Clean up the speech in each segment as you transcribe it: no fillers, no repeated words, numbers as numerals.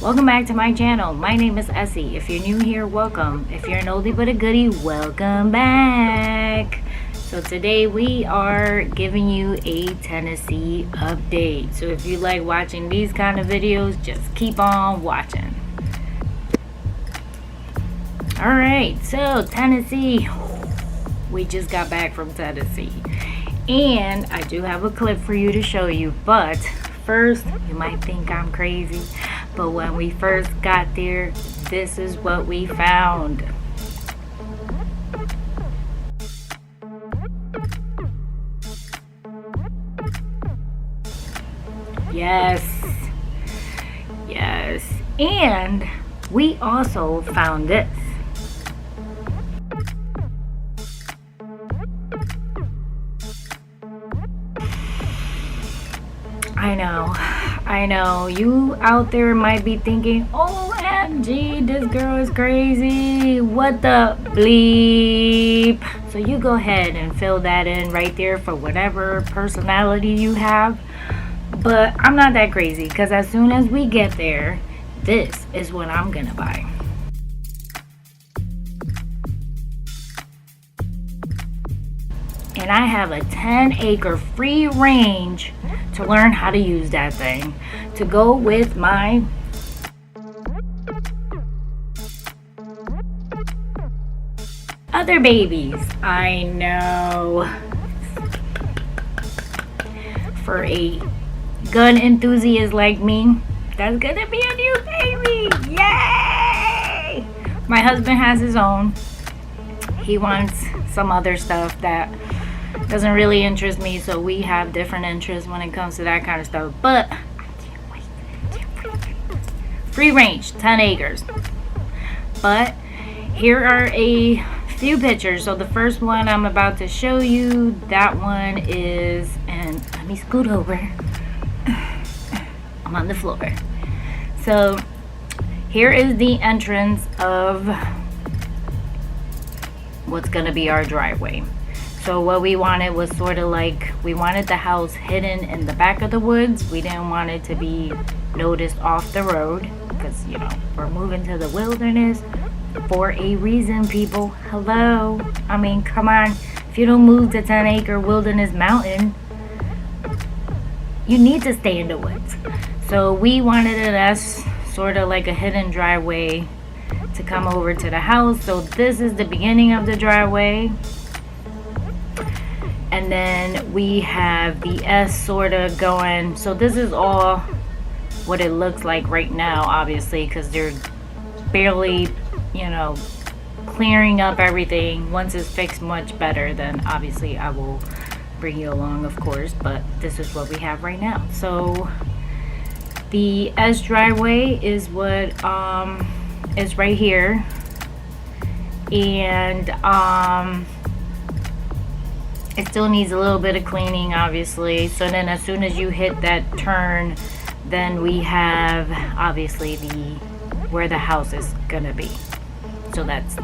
Welcome back to my channel. My name is Essie. If you're new here, welcome. If you're an oldie but a goodie, welcome back. So today we are giving you a Tennessee update. So if you like watching these kind of videos, just keep on watching. Alright, so Tennessee. We just got back from Tennessee. And I do have a clip for you to show you, but first, you might think I'm crazy, but when we first got there, this is what we found. Yes, and we also found this. I know, you out there might be thinking, OMG, this girl is crazy, what the bleep. So you go ahead and fill that in right there for whatever personality you have. But I'm not that crazy, because as soon as we get there, this is what I'm gonna buy. And I have a 10-acre free range to learn how to use that thing to go with my other babies. I know. For a gun enthusiast like me, that's gonna be a new baby. Yay! My husband has his own. He wants some other stuff that doesn't really interest me, so we have different interests when it comes to that kind of stuff. But I can't wait. Free range, 10 acres. But here are a few pictures. So the first one I'm about to show you, that one is, and let me scoot over. I'm on the floor. So here is the entrance of what's gonna be our driveway. So what we wanted was sort of like, we wanted the house hidden in the back of the woods. We didn't want it to be noticed off the road, because, you know, we're moving to the wilderness for a reason, people. Hello. I mean, come on. If you don't move to 10-acre wilderness mountain, you need to stay in the woods. So we wanted it as sort of like a hidden driveway to come over to the house. So this is the beginning of the driveway. And then we have the S sort of going. So this is all what it looks like right now, obviously, because they're barely, you know, clearing up everything. Once it's fixed much better, then obviously I will bring you along, of course. But this is what we have right now. So the S driveway is what is right here. And it still needs a little bit of cleaning, obviously. So then as soon as you hit that turn, then we have obviously where the house is gonna be. So that's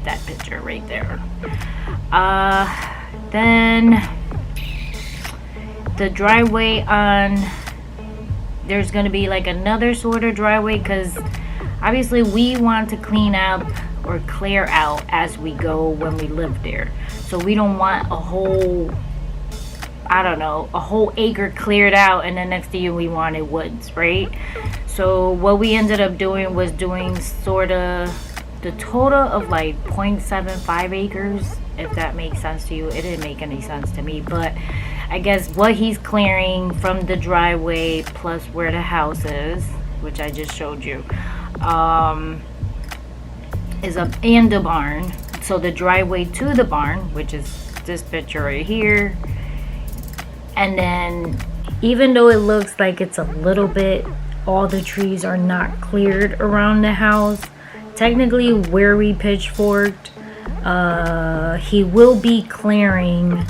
that picture right there. Then the driveway there's gonna be like another sort of driveway, because obviously we want to clean up or clear out as we go when we live there. So we don't want a whole, I don't know, a whole acre cleared out and then next to you we wanted woods, right? So what we ended up doing was doing sort of the total of like 0.75 acres, if that makes sense to you. It didn't make any sense to me, but I guess what he's clearing from the driveway plus where the house is, which I just showed you, is up in the barn. So the driveway to the barn, which is this picture right here, and then even though it looks like it's a little bit, all the trees are not cleared around the house, technically where we pitchforked, he will be clearing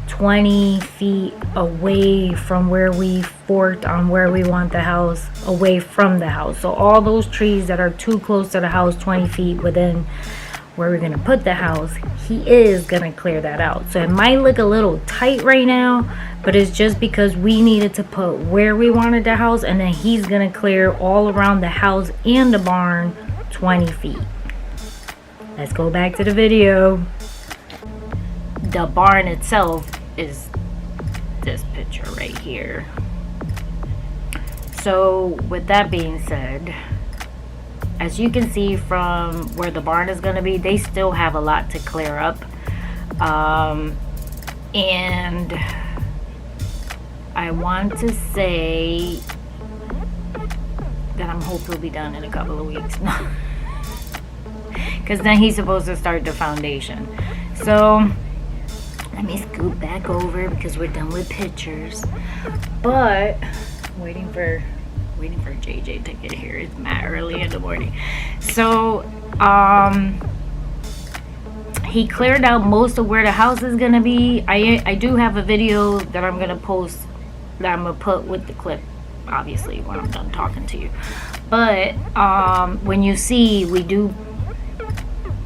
20 feet away from where we forked on where we want the house, away from the house. So all those trees that are too close to the house, 20 feet within where we're gonna put the house, he is gonna clear that out. So it might look a little tight right now, but it's just because we needed to put where we wanted the house, and then he's gonna clear all around the house and the barn 20 feet. Let's go back to the video. The barn itself is this picture right here. So with that being said, as you can see from where the barn is going to be, they still have a lot to clear up. And I want to say that I'm hoping it'll be done in a couple of weeks. Because then he's supposed to start the foundation. So let me scoot back over because we're done with pictures. But waiting for JJ to get here. It's mad early in the morning. So he cleared out most of where the house is gonna be. I do have a video that I'm gonna post, that I'm gonna put with the clip, obviously, when I'm done talking to you. But when you see, we do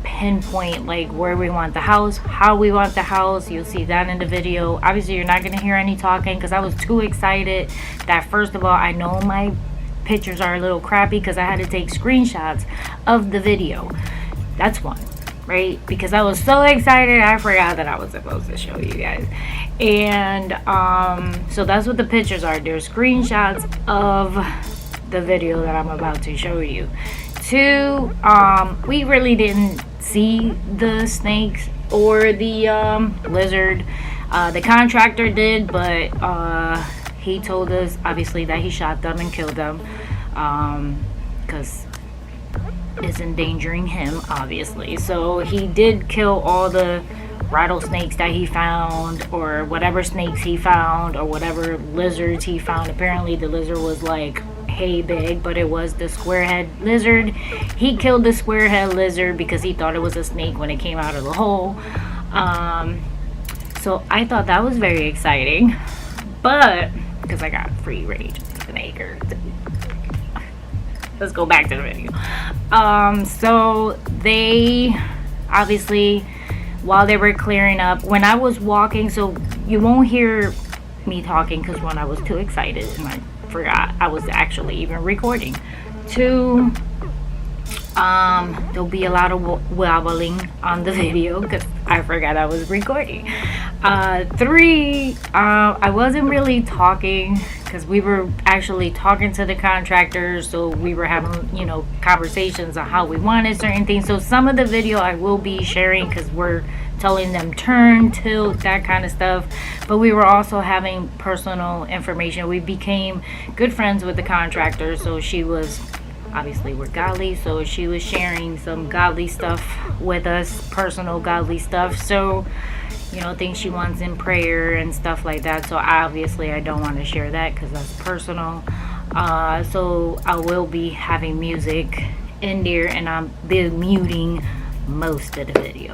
pinpoint like where we want the house, how we want the house. You'll see that in the video. Obviously you're not going to hear any talking because I was too excited that, first of all, I know my pictures are a little crappy because I had to take screenshots of the video. That's one, right? Because I was so excited I forgot that I was supposed to show you guys. And so that's what the pictures are. They're screenshots of the video that I'm about to show you. Two, we really didn't see the snakes or the lizard. The contractor did, but he told us obviously that he shot them and killed them because it's endangering him, obviously. So he did kill all the rattlesnakes that he found, or whatever snakes he found, or whatever lizards he found. Apparently the lizard was like hay big, but it was the squarehead lizard. He killed the squarehead lizard because he thought it was a snake when it came out of the hole. So I thought that was very exciting, but because I got free range snake. Let's go back to the video. So they obviously, while they were clearing up, when I was walking, so you won't hear me talking because when I was too excited and I forgot I was actually even recording. Two, there'll be a lot of wobbling on the video because I forgot I was recording. Three, I wasn't really talking because we were actually talking to the contractors, so we were having, you know, conversations on how we wanted certain things. So some of the video I will be sharing because we're telling them turn, tilt, that kind of stuff. But we were also having personal information. We became good friends with the contractor, so she was, obviously we're godly, so she was sharing some godly stuff with us, personal godly stuff. So, you know, things she wants in prayer and stuff like that. So obviously I don't want to share that because that's personal. So I will be having music in there, and I'll be muting most of the video,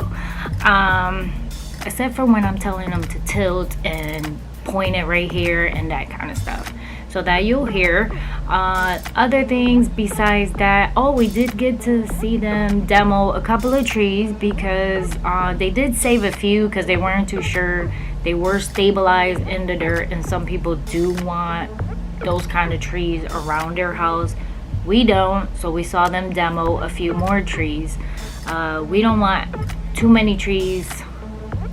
except for when I'm telling them to tilt and point it right here and that kind of stuff, so that you'll hear. Other things besides that, oh, we did get to see them demo a couple of trees because they did save a few because they weren't too sure. They were stabilized in the dirt, and some people do want those kind of trees around their house. We don't, so we saw them demo a few more trees. We don't want too many trees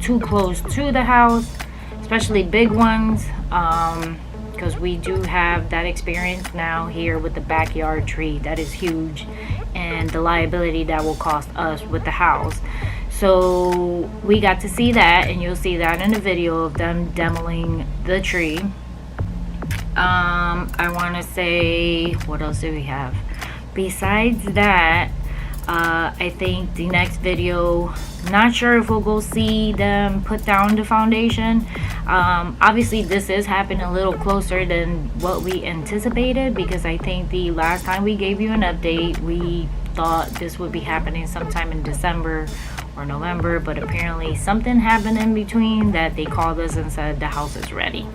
too close to the house, especially big ones, because we do have that experience now here with the backyard tree that is huge, and the liability that will cost us with the house. So we got to see that, and you'll see that in the video of them demoing the tree. I want to say, what else do we have besides that? I think the next video, not sure if we'll go see them put down the foundation. Obviously this is happening a little closer than what we anticipated, because I think the last time we gave you an update, we thought this would be happening sometime in December or November, but apparently something happened in between that they called us and said the house is ready.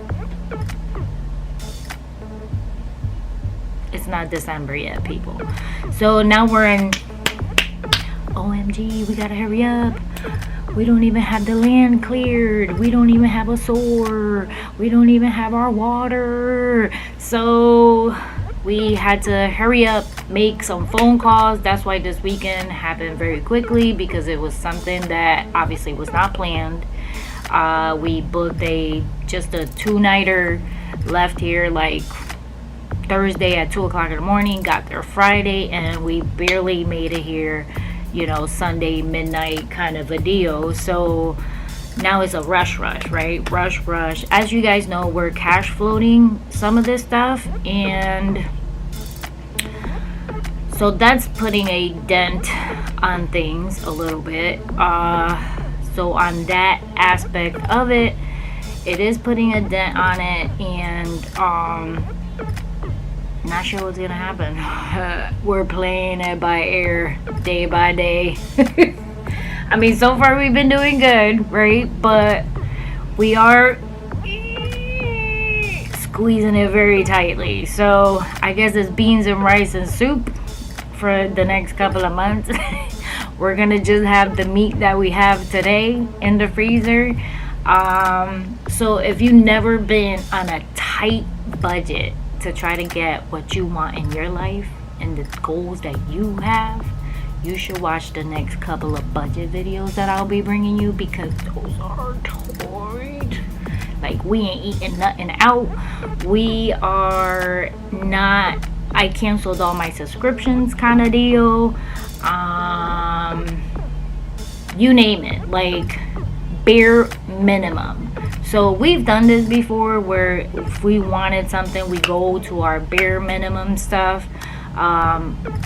It's not December yet, people. So now we're OMG, we gotta hurry up. We don't even have the land cleared. We don't even have a sewer. We don't even have our water. So we had to hurry up, make some phone calls. That's why this weekend happened very quickly, because it was something that obviously was not planned. We booked just a 2-nighter, left here like Thursday at 2 o'clock in the morning, got there Friday, and we barely made it here, Sunday midnight kind of a deal. So now it's a rush, right? Rush. As you guys know, we're cash floating some of this stuff, and so that's putting a dent on things a little bit. So on that aspect of it, it is putting a dent on it, and not sure what's gonna happen. We're playing it by ear, day by day. I mean, so far we've been doing good, right? But we are squeezing it very tightly. So I guess it's beans and rice and soup for the next couple of months. We're gonna just have the meat that we have today in the freezer. So if you've never been on a tight budget to try to get what you want in your life and the goals that you have, you should watch the next couple of budget videos that I'll be bringing you, because those are tight. Like, we ain't eating nothing out. We are not, I canceled all my subscriptions kind of deal. You name it, like bare minimum. So we've done this before, where if we wanted something, we go to our bare minimum stuff.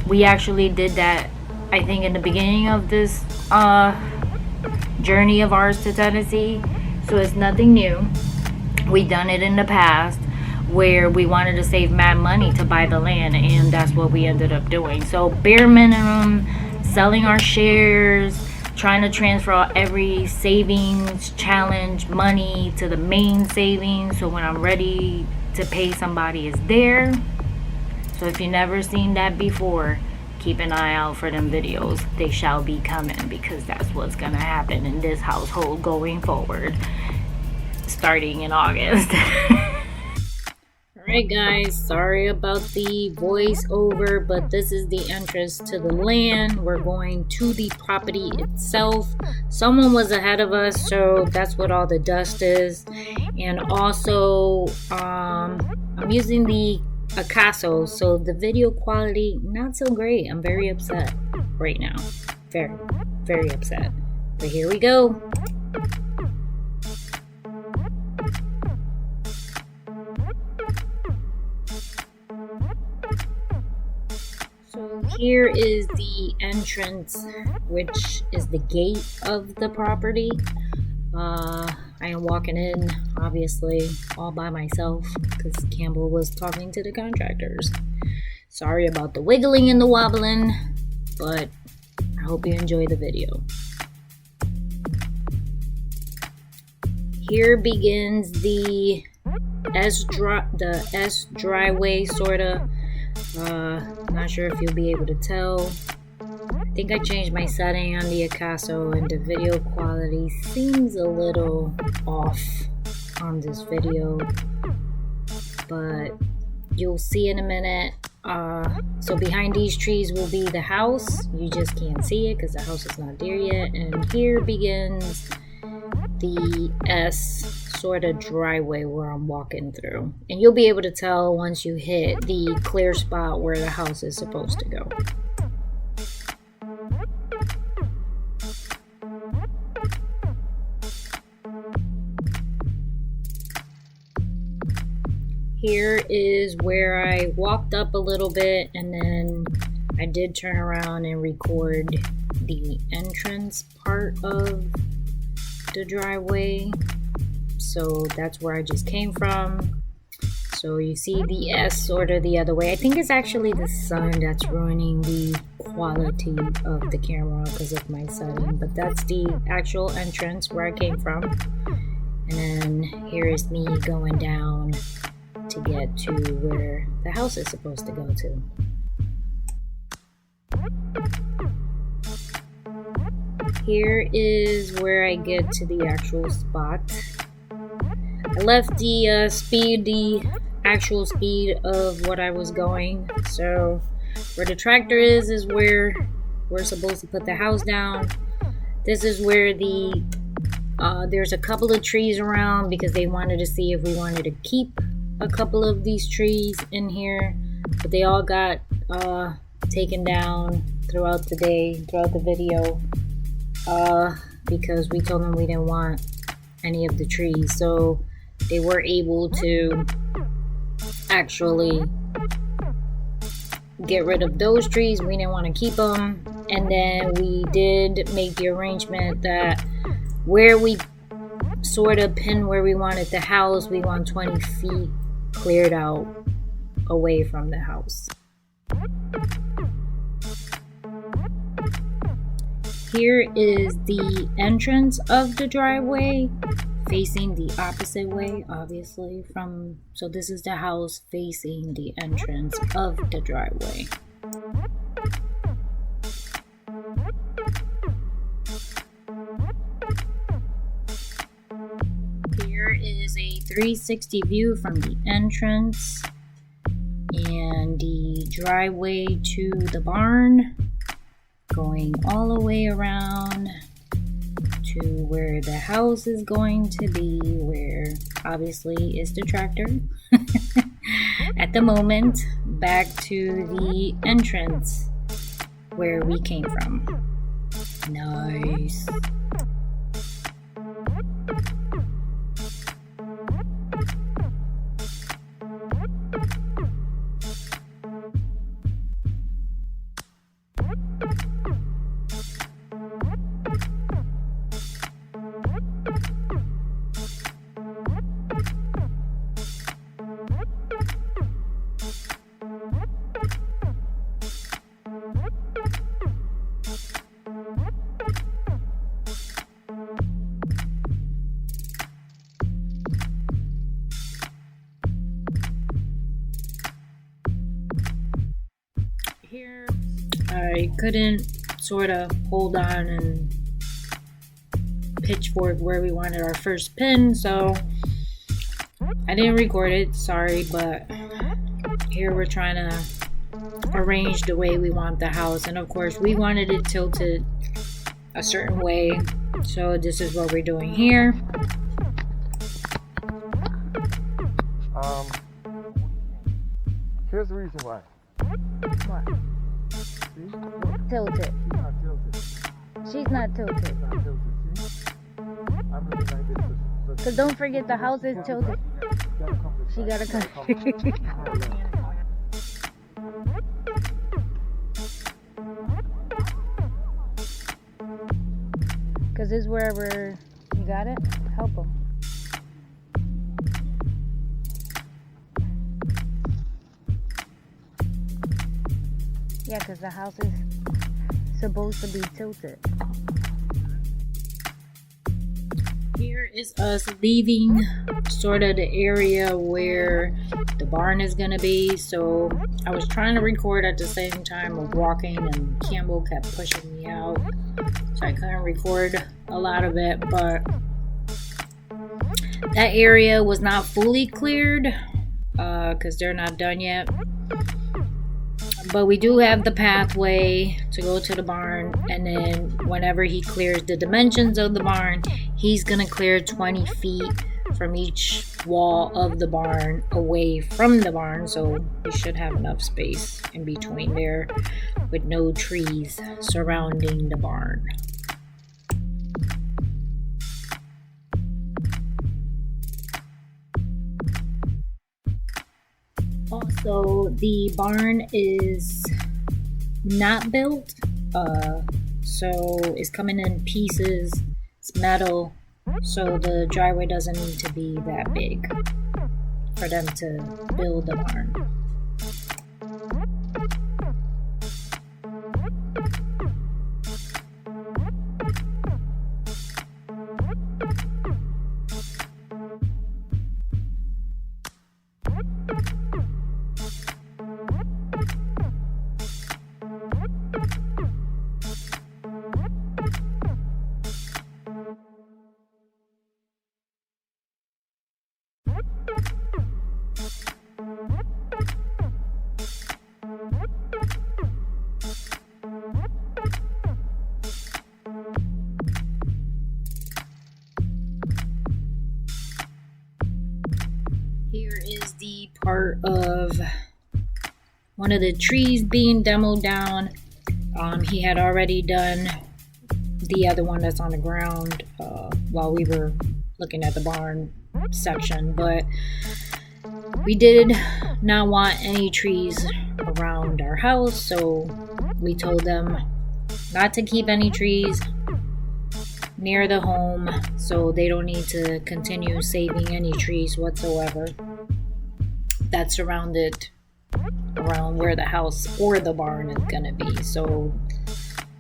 We actually did that, I think, in the beginning of this journey of ours to Tennessee. So it's nothing new. We've done it in the past, where we wanted to save mad money to buy the land, and that's what we ended up doing. So bare minimum, selling our shares, trying to transfer every savings challenge money to the main savings, so when I'm ready to pay somebody, it's there. So if you've never seen that before, keep an eye out for them videos. They shall be coming, because that's what's gonna happen in this household going forward, starting in August. Alright guys, sorry about the voiceover, but this is the entrance to the land. We're going to the property itself. Someone was ahead of us, so that's what all the dust is. And also, I'm using the Acaso, so the video quality, not so great. I'm very upset right now. Very, very upset. But here we go. So here is the entrance, which is the gate of the property. I am walking in, obviously, all by myself, because Campbell was talking to the contractors. Sorry about the wiggling and the wobbling, but I hope you enjoy the video. Here begins the S driveway, sorta. Not sure if you'll be able to tell. I think I changed my setting on the Acaso, and the video quality seems a little off on this video, but you'll see in a minute. So behind these trees will be the house. You just can't see it because the house is not there yet. And here begins the S sort of driveway where I'm walking through, and you'll be able to tell once you hit the clear spot where the house is supposed to go. Here is where I walked up a little bit, and then I did turn around and record the entrance part of the driveway. So that's where I just came from. So you see the S sort of the other way. I think it's actually the sun that's ruining the quality of the camera because of my setting, but that's the actual entrance where I came from. And then here is me going down to get to where the house is supposed to go to. Here is where I get to the actual spot. I left the actual speed of what I was going. So where the tractor is where we're supposed to put the house down. This is where there's a couple of trees around because they wanted to see if we wanted to keep a couple of these trees in here, but they all got taken down throughout the day, throughout the video, because we told them we didn't want any of the trees. So they were able to actually get rid of those trees. We didn't want to keep them. And then we did make the arrangement that where we sort of pinned where we wanted the house, we want 20 feet cleared out away from the house. Here is the entrance of the driveway, facing the opposite way, obviously, so this is the house facing the entrance of the driveway. Here is a 360 view from the entrance and the driveway to the barn, going all the way around to where the house is going to be, where obviously is the tractor at the moment, back to the entrance where we came from. Nice. Here I couldn't sort of hold on and pitchfork where we wanted our first pin, so I didn't record it, sorry, but here we're trying to arrange the way we want the house, and of course we wanted it tilted a certain way, so this is what we're doing here. Here's the reason why. What? See? Tilted. She's not tilted. She's not tilted. She's not tilted. See? I'm looking like this. Cause don't forget the house is tilted. She gotta come. Cause this is wherever you got it. Help them. Yeah, cause the house is supposed to be tilted. Here is us leaving sort of the area where the barn is gonna be. So I was trying to record at the same time of walking, and Campbell kept pushing me out, so I couldn't record a lot of it. But that area was not fully cleared because they're not done yet. But we do have the pathway to go to the barn, and then whenever he clears the dimensions of the barn, he's gonna clear 20 feet from each wall of the barn away from the barn, so we should have enough space in between there with no trees surrounding the barn. Also, the barn is not built, so it's coming in pieces. It's metal, so the driveway doesn't need to be that big for them to build the barn. part of one of the trees being demoed down. He had already done the other one that's on the ground while we were looking at the barn section, but we did not want any trees around our house, so we told them not to keep any trees near the home, so they don't need to continue saving any trees whatsoever that's surrounded around where the house or the barn is gonna be. So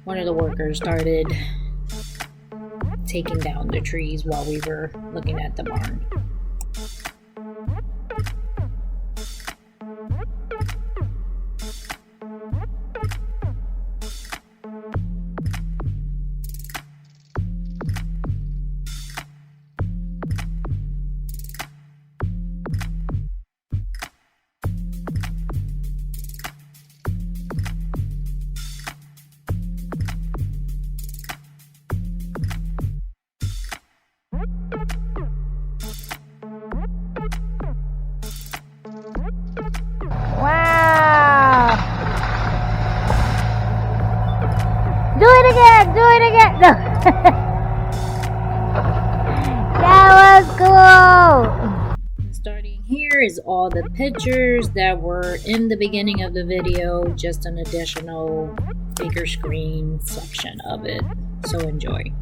one of the workers started taking down the trees while we were looking at the barn. Wow! Do it again! Do it again! No. That was cool! Starting here is all the pictures that were in the beginning of the video, just an additional bigger screen section of it. So enjoy.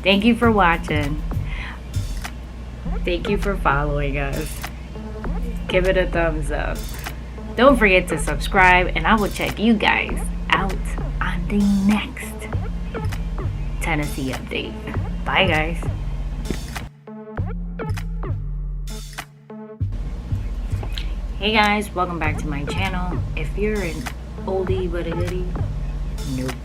Thank you for watching. Thank you for following us. Give it a thumbs up. Don't forget to subscribe, and I will check you guys out on the next Tennessee update. Bye, guys. Hey guys, welcome back to my channel. If you're an oldie but a goodie, nope.